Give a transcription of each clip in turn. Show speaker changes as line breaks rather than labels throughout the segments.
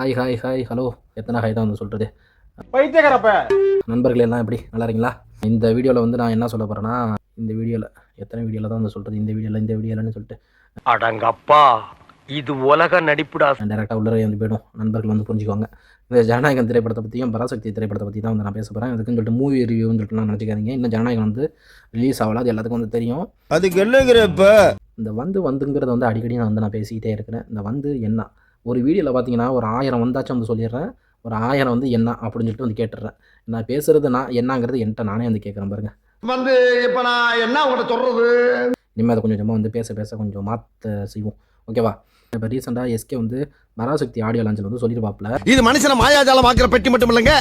Hi hi hi hello எத்தனை hi தான் வந்து சொல்கிறது.
பைத்தியக்காரப்ப
நண்பர்கள் எல்லாம் எப்படி நல்லா இருக்கீங்களா? இந்த வீடியோவில் வந்து நான் என்ன சொல்ல போகிறேன்னா, இந்த வீடியோவில் எத்தனை வீடியோவில் தான் வந்து சொல்கிறது, இந்த வீடியோவில்னு சொல்லிட்டு
அடங்கப்பா, இது உலக நடிப்புடா.
டேரெக்டாக உள்ளே வந்து போய்டும். நண்பர்கள் வந்து புரிஞ்சுக்குவாங்க. இந்த ஜனநாயகன் திரைப்படத்தை பற்றியும் பராசக்தி திரைப்படத்தை பற்றி தான் வந்து நான் பேச போகிறேன். அதுக்குன்னு சொல்லிட்டு மூவி ரிவ்யூன்னு சொல்லிட்டுலாம் நினச்சிக்காதீங்க. இன்னும் ஜனநாயகன் வந்து ரிலீஸ் ஆகல, அது எல்லாத்துக்கும் வந்து தெரியும்.
அதுக்கு என்னங்கிறப்ப
இந்த வந்துங்கிறது வந்து அடிக்கடி நான் பேசிக்கிட்டே இருக்கிறேன். இந்த வந்து என்ன ஒரு வீடியோவில் பார்த்தீங்கன்னா ஒரு 1000 வந்தாச்சும் வந்து சொல்லிடுறேன். ஒரு 1000 வந்து என்ன அப்படின்னு சொல்லிட்டு வந்து கேட்டுடுறேன். நான் பேசுகிறது நான் என்னங்கிறது என்கிட்ட நானே வந்து கேட்குறேன் பாருங்க.
வந்து இப்ப நான் என்ன உங்கள்கிட்ட சொல்றது?
இனிமேல் அதை கொஞ்சம் கொஞ்சமாக வந்து பேச கொஞ்சம் மாற்ற செய்வோம், ஓகேவா? இப்போ ரீசெண்டாக எஸ்கே வந்து பராசக்தி ஆடியோ லான்ச்சில் வந்து சொல்லியிருப்பாப்புல,
இது மனுஷனை மாயாஜாலம் ஆக்கிற பெட்டி மட்டும் இல்லைங்க.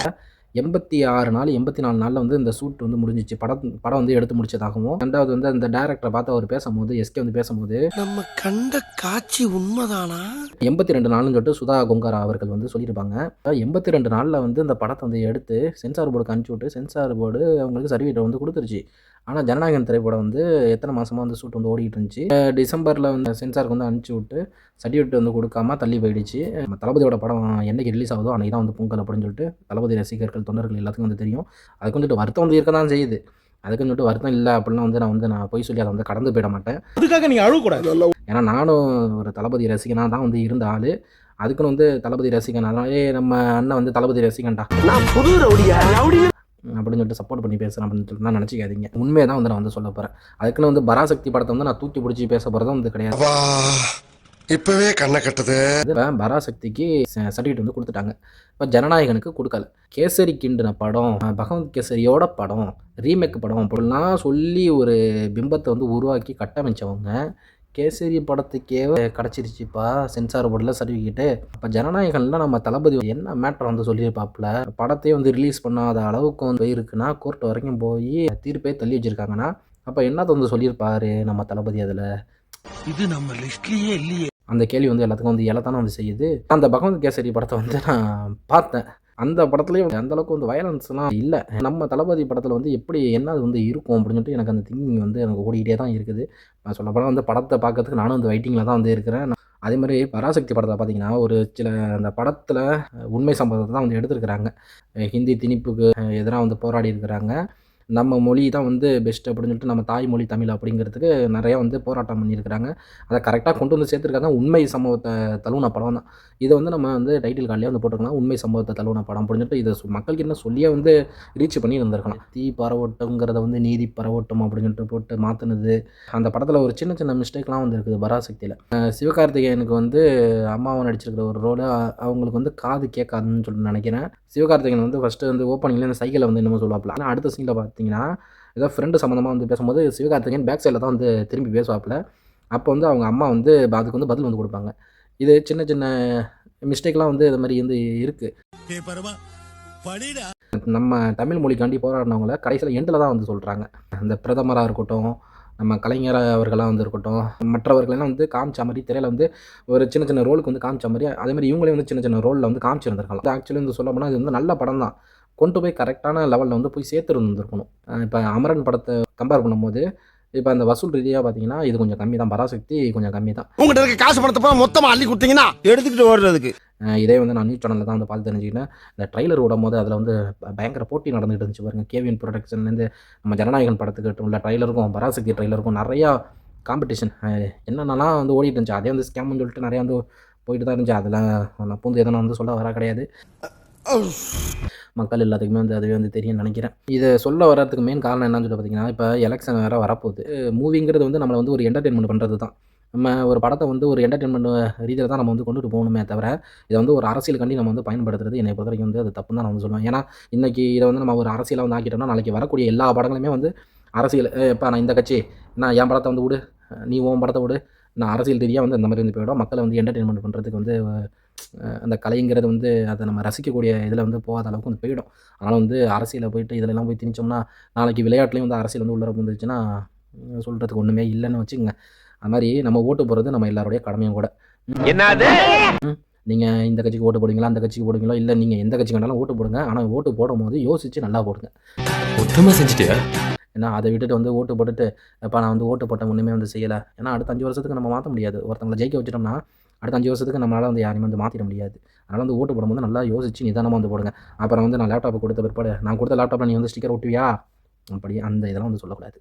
86 நாள் 84 நாளில் வந்து இந்த ஷூட் வந்து முடிஞ்சிச்சு. படம் வந்து எடுத்து முடிச்சதாகவும், ரெண்டாவது வந்து அந்த டேரக்டரை பார்த்து அவர் பேசும்போது, எஸ்கே வந்து பேசும்போது,
நம்ம கண்ட காட்சி உண்மைதானா?
82 நாள்னு சொல்லிட்டு சுதா கொங்காரா அவர்கள் வந்து சொல்லியிருப்பாங்க. 82 நாளில் வந்து இந்த படத்தை வந்து எடுத்து சென்சார் போர்டுக்கு அனுப்பிச்சி விட்டு, சென்சார் போர்டு அவங்களுக்கு சர்டிஃபிகேட் வந்து கொடுத்துருச்சு. ஆனால் ஜனநாயகன் திரைப்படம் வந்து எத்தனை மாதமாக வந்து ஷூட் வந்து ஓடிட்டு இருந்துச்சு. டிசம்பரில் வந்து சென்சாருக்கு வந்து அனுப்பிச்சி விட்டு சர்டிஃபிகேட் வந்து கொடுக்காம தள்ளி போயிடுச்சு. தளபதியோட படம் என்னைக்கு ரிலீஸ் ஆகுதோ அன்றைக்கி தான் வந்து பொங்கல் அப்படின்னு சொல்லிட்டு தளபதி ரசிகர்கள் தொண்டர்கள் எல்லாத்துக்கும் வந்து தெரியும். அதுக்கு வந்துட்டு வருத்தம் வந்து இருக்க தான் செய்யுது. அதுக்குன்னு சொல்லிட்டு வருத்தம் இல்லை அப்படின்னா வந்து நான் போய் சொல்லி அதை வந்து கடந்து போயிட மாட்டேன்.
அதுக்காக நீங்கள் அழுகக்கூடாது.
ஏன்னா நானும் ஒரு தளபதி ரசிகனாக தான் வந்து இருந்த ஆள். அதுக்குன்னு வந்து தளபதி ரசிகன் அதனாலே நம்ம அண்ணன் வந்து தளபதி ரசிகன்டா,
நான் புது ரவுடியா
அப்படின்னு சொல்லிட்டு சப்போர்ட் பண்ணி பேசுகிறேன் அப்படின்னு சொல்லிட்டு நான் நினச்சிக்காதீங்க. உண்மையை தான் வந்து நான் வந்து சொல்ல போகிறேன். அதுக்குன்னு வந்து பராசக்தி படத்தை வந்து நான் தூக்கி பிடிச்சி பேச போகிறதும் வந்து கிடையாது.
இப்பவே கண்ணை கட்டுது.
பராசக்திக்கு சர்டிஃபிகேட் வந்து கொடுத்துட்டாங்க. இப்போ ஜனநாயகனுக்கு கொடுக்கல. கேசரி கிண்டின படம், பகவந்த் கேசரியோட படம், ரீமேக் படம் அப்படிலாம் சொல்லி ஒரு பிம்பத்தை வந்து உருவாக்கி கட்டமைச்சவங்க, கேசரி படத்துக்கே கிடச்சிருச்சுப்பா சென்சார் போர்டில் சர்டிஃபிகேட்டு. அப்போ ஜனநாயகன்லாம் நம்ம தளபதி என்ன மேட்டர் வந்து சொல்லியிருப்பாப்புல, படத்தையே வந்து ரிலீஸ் பண்ணாத அளவுக்கு வந்து போயிருக்குன்னா, கோர்ட் வரைக்கும் போய் தீர்ப்பே தள்ளி வச்சுருக்காங்கன்னா, அப்போ என்னத்தை வந்து சொல்லியிருப்பாரு நம்ம தளபதி அதில்?
இது நம்ம லிஸ்ட்லயே இல்லையே.
அந்த கேள்வி வந்து எல்லாத்துக்கும் வந்து எல்லத்தானே வந்து செய்யுது. அந்த பகவந்த் கேசரி படத்தை வந்து நான் பார்த்தேன். அந்த படத்துலேயும் அந்தளவுக்கு வந்து வயலன்ஸ்லாம் இல்லை. நம்ம தளபதி படத்தில் வந்து எப்படி என்ன அது வந்து இருக்கும் அப்படின்னு சொல்லிட்டு எனக்கு அந்த திங்கிங் வந்து எனக்கு ஓடிக்கிட்டே தான் இருக்குது. நான் சொல்லப்போனால் வந்து படத்தை பார்க்கறதுக்கு நானும் வந்து வெயிட்டிங்கில் தான் வந்து இருக்கிறேன். அதே மாதிரி பராசக்தி படத்தை பார்த்தீங்கன்னா ஒரு சில அந்த படத்தில் உண்மை சம்பவத்தை தான் வந்து எடுத்துருக்கிறாங்க. ஹிந்தி திணிப்புக்கு எதிராக வந்து போராடி இருக்கிறாங்க. நம்ம மொழி தான் வந்து பெஸ்ட் அப்படின்னு சொல்லிட்டு நம்ம தாய்மொழி தமிழ் அப்படிங்கிறதுக்கு நிறையா வந்து போராட்டம் பண்ணியிருக்கிறாங்க. அதை கரெக்டாக கொண்டு வந்து சேர்த்துருக்காங்க. உண்மை சம்பவத்தை தழுவின படம் தான். இதை வந்து நம்ம வந்து டைட்டில் கார்ட்லேயே வந்து போட்டுருக்கலாம், உண்மை சம்பவத்தை தழுவின படம் அப்படின்னு சொல்லிட்டு இதை மக்களுக்கு என்ன சொல்லியே வந்து ரீச் பண்ணி இருந்திருக்கலாம். தீ பரவட்டங்கிறத வந்து நீதி பரவட்டும் அப்படின்னு சொல்லிட்டு போட்டு மாற்றினது. அந்த படத்தில் ஒரு சின்ன சின்ன மிஸ்டேக்லாம் வந்து இருக்குது பராசக்தியில். சிவகார்த்திகேயனுக்கு வந்து அம்மாவை நடிச்சிருக்கிற ஒரு ரோடு அவங்களுக்கு வந்து காது கேட்காதுன்னு சொல்லிட்டு நினைக்கிறேன். சிவகார்த்திகேயன் வந்து ஃபஸ்ட்டு வந்து ஓப்பனிங்கில் இந்த சைக்கிளை வந்து என்னமோ சொல்லுவாப்பில். ஆனால் அடுத்த சீனில் பார்த்தீங்கன்னா ஏதோ ஃப்ரெண்டு சம்மந்தமாக வந்து பேசும்போது சிவகார்த்திகேயன் பேக் சைடில் தான் வந்து திரும்பி பேசுவாப்பில். அப்போ வந்து அவங்க அம்மா வந்து அதுக்கு வந்து பதில் வந்து கொடுப்பாங்க. இது சின்ன சின்ன மிஸ்டேக்லாம் வந்து இது மாதிரி வந்து இருக்குது. நம்ம தமிழ் மொழிக்காண்டி போராடினவங்கள கடைசியில் எண்டில் தான் வந்து சொல்கிறாங்க. அந்த பிரதமராக இருக்கட்டும், நம்ம கலைஞர் அவர்களாக வந்து இருக்கட்டும், மற்றவர்களெல்லாம் வந்து காமிச்ச மாதிரி திரையில் வந்து ஒரு சின்ன சின்ன ரோலுக்கு வந்து காமிச்ச மாதிரி அதே மாதிரி இவங்களே வந்து சின்ன சின்ன ரோலில் வந்து காமிச்சிருந்துருக்கலாம். அது ஆக்சுவலி வந்து சொல்ல போனால் இது வந்து நல்ல படம் தான். கொண்டு போய் கரெக்டான லெவலில் வந்து போய் சேர்த்துருந்துருக்கணும். இப்போ அமரன் படத்தை கம்பேர் பண்ணும்போது இப்போ அந்த வசூல் ரீதியாக பார்த்தீங்கன்னா இது கொஞ்சம் கம்மி தான். பராசக்தி கொஞ்சம் கம்மி தான்.
உங்கள்கிட்ட இருக்க காசு பணத்தை போய் மொத்தமாக அள்ளி கொடுத்தீங்கன்னா எடுத்துக்கிட்டு ஓடுறதுக்கு.
இதே வந்து நான் நியூஸ் சேனலில் தான் வந்து பார்த்து தெரிஞ்சுக்கிட்டேன். இந்த ட்ரைலர் விடும் போது அதில் வந்து பயங்கர போட்டி நடந்துகிட்டு இருந்துச்சு பாருங்க. கேவிஎன் ப்ரொடக்ஷன்லேருந்து நம்ம ஜனநாயகன் படத்துக்கிட்ட உள்ள ட்ரைலருக்கும் பராசக்தி ட்ரைலருக்கும் நிறையா காம்படிஷன் என்னென்னலாம் வந்து ஓடிட்டு இருந்துச்சு. அதே வந்து ஸ்கேம்னு சொல்லிட்டு நிறையா வந்து போயிட்டு தான் இருந்துச்சு. அதெல்லாம் நான் பூந்து எதனா வந்து சொல்ல வர கிடையாது. மக்கள் எல்லாத்துக்குமே வந்து அதுவே வந்து தெரியும்னு நினைக்கிறேன். இதை சொல்ல வர்றதுக்கு மெயின் காரணம் என்னன்னு சொல்லி பார்த்தீங்கன்னா, இப்போ எலெக்ஷன் வேறு வரப்போகுது. மூவிங்கிறது வந்து நம்மளை வந்து ஒரு என்டர்டெயின்மெண்ட் பண்ணுறது தான். நம்ம ஒரு படத்தை வந்து ஒரு என்டர்டெயின்மெண்ட் ரீதியில் தான் நம்ம வந்து கொண்டுட்டு போகணுமே தவிர, இதை வந்து ஒரு அரசியலுக்காண்டி நம்ம வந்து பயன்படுத்துறது என்னை பொறுத்த வரைக்கும் வந்து அது தப்புன்னு தான் நான் வந்து சொல்லுவேன். ஏன்னா இன்றைக்கி இதை வந்து நம்ம ஒரு அரசியலை வந்து ஆக்கிட்டோம்னா நாளைக்கு வரக்கூடிய எல்லா படங்களுமே வந்து அரசியல். இப்போ நான் இந்த கட்சி, நான் என் படத்தை வந்து விடு, நீ உன் படத்தை விடு, நான் அரசியல் ரீதியாக வந்து அந்த மாதிரி வந்து போயிடும். மக்களை வந்து என்டர்டெயின்மெண்ட் பண்ணுறதுக்கு வந்து அந்த கலைங்கிறது வந்து அதை நம்ம ரசிக்கக்கூடிய இதில் வந்து போகாத அளவுக்கு வந்து போயிடும். அதனால் வந்து அரசியலில் போயிட்டு இதிலெல்லாம் போய் திணிச்சோம்னா நாளைக்கு விளையாட்டுலேயும் வந்து அரசியல் வந்து உள்ளே வந்துருச்சுன்னா சொல்கிறதுக்கு ஒன்றுமே இல்லைன்னு வச்சுக்கோங்க. அது மாதிரி நம்ம ஓட்டு போடுறது நம்ம எல்லாருடைய கடமையும் கூட.
என்னது?
நீங்கள் இந்த கட்சிக்கு ஓட்டு போடுவீங்களா, அந்த கட்சிக்கு போடுவீங்களோ, இல்லை நீங்கள் எந்த கட்சிக்கு வேணாலும் ஓட்டு போடுங்க. ஆனால் ஓட்டு போடும்போது யோசித்து நல்லா போடுங்க.
மொத்தமாக செஞ்சுட்டியா?
ஏன்னா அதை விட்டுட்டு வந்து ஓட்டு போட்டுட்டு இப்போ நான் வந்து ஓட்டு போட்டேன் ஒன்றுமே வந்து செய்யலை. ஏன்னா அடுத்த 5 வருஷத்துக்கு நம்ம மாற்ற முடியாது. ஒருத்தவங்களை ஜெயிக்க வச்சிட்டோம்னா அடுத்த 5 வருஷத்துக்கு நம்மளால் வந்து யாரையும் வந்து மாற்றிட முடியாது. அதனால் வந்து ஓட்டு போடும்போது நல்லா யோசிச்சு நிதானமாக வந்து போடுங்க. அப்புறம் வந்து நான் லேப்டாப் கொடுத்த பிற்பாடு நான் கொடுத்த லேப்டாப்பில் நீ வந்து ஸ்டிக்கர் ஒட்டுவியா அப்படி அந்த இதெல்லாம் வந்து சொல்லக்கூடாது.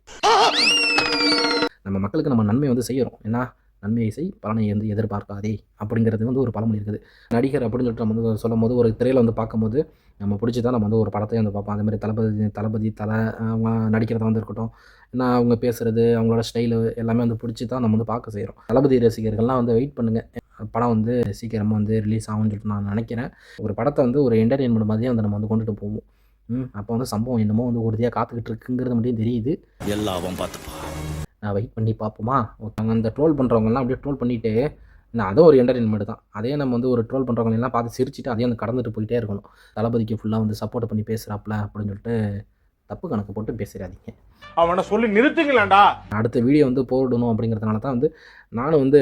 நம்ம மக்களுக்கு நம்ம நன்மை வந்து செய்கிறோம். ஏன்னா நன்மையை செய் பலனை வந்து எதிர்பார்க்காதே அப்படிங்கிறது வந்து ஒரு பழமொழி இருக்குது. நடிகர் அப்படின்னு சொல்லிட்டு நம்ம வந்து சொல்லும்போது ஒரு திரையில் வந்து பார்க்கும்போது நம்ம பிடிச்சி தான் நம்ம வந்து ஒரு படத்தையும் வந்து பார்ப்போம். அதேமாதிரி தளபதி அவங்க நடிக்கிறத வந்து இருக்கட்டும், ஏன்னா அவங்க பேசுகிறது அவங்களோட ஸ்டைலு எல்லாமே வந்து பிடிச்சி தான் நம்ம வந்து பார்க்க செய்கிறோம். தளபதி ரசிகர்கள்லாம் வந்து வெயிட் பண்ணுங்கள், படம் வந்து சீக்கிரமாக வந்து ரிலீஸ் ஆகும்னு சொல்லிட்டு நான் நினைக்கிறேன். ஒரு படத்தை வந்து ஒரு என்டர்டெயின்மெண்ட் மாதிரியே வந்து நம்ம வந்து கொண்டுட்டு போவோம். அப்போ வந்து சம்பவம் என்னமோ வந்து உறுதியாக காத்துக்கிட்டு இருக்குங்கிறது மட்டும் தெரியுது.
எல்லாம் பார்த்துப்பா.
நான் வெயிட் பண்ணி பார்ப்போமா. அவங்க அந்த ட்ரோல் பண்ணுறவங்கலாம் அப்படியே ட்ரோல் பண்ணிவிட்டு அதுவும் ஒரு என்டர்டெயின்மெண்ட் தான். அதே நம்ம வந்து ஒரு ட்ரோல் பண்ணுறவங்களெல்லாம் பார்த்து சிரிச்சுட்டு அதையும் வந்து கடந்துட்டு போயிட்டே இருக்கணும். தளபதிக்கு ஃபுல்லாக வந்து சப்போர்ட் பண்ணி பேசுகிறாப்புல அப்படின்னு சொல்லிட்டு தப்பு கணக்கு போட்டு பேசிடாதீங்க.
அவனை சொல்லி நிறுத்துங்களேன்டா.
அடுத்த வீடியோ வந்து போடணும் அப்படிங்கிறதுனால தான் வந்து நானும் வந்து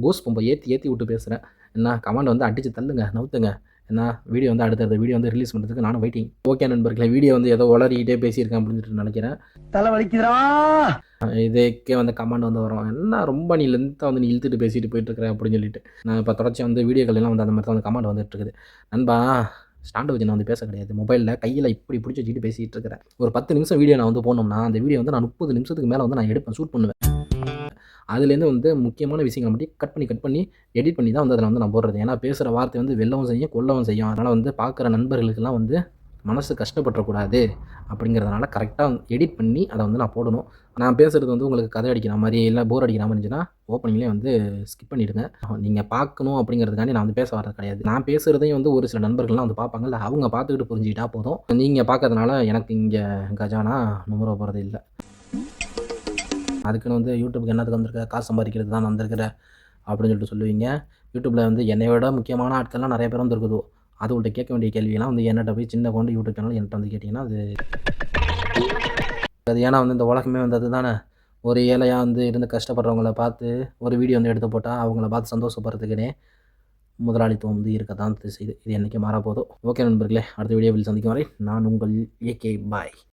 கூஸ் பம்பை ஏற்றி விட்டு பேசுகிறேன். என்ன கமெண்ட் வந்து அடித்து தள்ளுங்க, நவுத்துங்க. ஏன்னா வீடியோ வந்து அடுத்த வீடியோ வந்து ரிலீஸ் பண்ணுறதுக்கு நானும் வெயிட்டிங். ஓகே நண்பர்களே, வீடியோ வந்து ஏதோ உளறிக்கிட்டே பேசியிருக்கேன் அப்படின்னு சொல்லிட்டு நினைக்கிறேன்.
தலை வலிக்குதுடா.
இதுக்கே வந்து கமெண்ட் வந்து வரும், என்ன ரொம்ப நீ லென்த்தாக வந்து நீ இழுத்துட்டு பேசிட்டு போயிட்டுருக்கிற அப்படின்னு சொல்லிட்டு. நான் இப்போ தொடர்ச்சியாக வந்து வீடியோக்கள் எல்லாம் வந்து அந்த மாதிரி தான் வந்து கமெண்ட் வந்துட்டு இருக்குது. நண்பா ஸ்டாண்டு வச்சு நான் வந்து பேச கிடையாது, மொபைலில் கையில் இப்படி பிடிச்சி வச்சுக்கிட்டு பேசிகிட்டு இருக்கிறேன். ஒரு 10 நிமிஷம் வீடியோ நான் வந்து போனோம்னா அந்த வீடியோ வந்து நான் 30 நிமிஷத்துக்கு மேலே வந்து நான் எடுப்பேன், ஷூட் பண்ணுவேன். அதுலேருந்து வந்து முக்கியமான விஷயங்களை மட்டும் கட் பண்ணி எடிட் பண்ணி தான் வந்து அதில் வந்து நான் போடுறது. ஏன்னா பேசுகிற வார்த்தை வந்து வெல்லவும் செய்யும் கொல்லவும் செய்யும். அதனால் வந்து பார்க்குற நண்பர்களுக்கெல்லாம் வந்து மனசு கஷ்டப்பட்டுறக்கூடாது அப்படிங்கிறதுனால கரெக்டாக எடிட் பண்ணி அதை வந்து நான் போடணும். நான் பேசுகிறது வந்து உங்களுக்கு கதை அடிக்கிற மாதிரி இல்லை போர் அடிக்கிற மாதிரி இருந்துச்சுன்னா ஓப்பனிங்லேயே வந்து ஸ்கிப் பண்ணிவிடுங்க. நீங்கள் பார்க்கணும் அப்படிங்கிறதுக்காண்டி நான் வந்து பேச வர்றது கிடையாது. நான் பேசுகிறதையும் வந்து ஒரு சில நண்பர்கள்லாம் வந்து பார்ப்பாங்கல்ல, அவங்க பார்த்துக்கிட்டு புரிஞ்சுக்கிட்டா போதும். நீங்கள் பார்க்கறதுனால எனக்கு இங்கே கஜானா நுமர போகிறது இல்லை. அதுக்குன்னு வந்து யூடியூப்க்கு என்னத்துக்கு வந்திருக்க, காசு சம்பாதிக்கிறது தான் வந்திருக்கிற அப்படின்னு சொல்லிட்டு சொல்லுவீங்க. யூடியூப்பில் வந்து என்னை விட முக்கியமான ஆட்கள்லாம் நிறைய பேர் வந்து இருக்குது. அதுகள்கிட்ட கேட்க வேண்டிய கேள்வியெல்லாம் வந்து என்னட்ட போய் சின்ன கொண்டு யூடியூப் சேனல் என்கிட்ட வந்து கேட்டிங்கன்னா அது ஏன்னா வந்து இந்த உலகமே வந்து அதுதானே. ஒரு ஏழையாக வந்து இருந்து கஷ்டப்படுறவங்கள பார்த்து ஒரு வீடியோ வந்து எடுத்து போட்டால் அவங்கள பார்த்து சந்தோஷப்படுறதுக்குனே முதலாளித்துவம் வந்து இருக்க தான் செய்யுது. இது என்றைக்கு மாறப்போதோ. ஓகே நண்பர்களே, அடுத்த வீடியோவில் சந்திக்கும் வரை நான் உங்கள் ஏகே பாய்.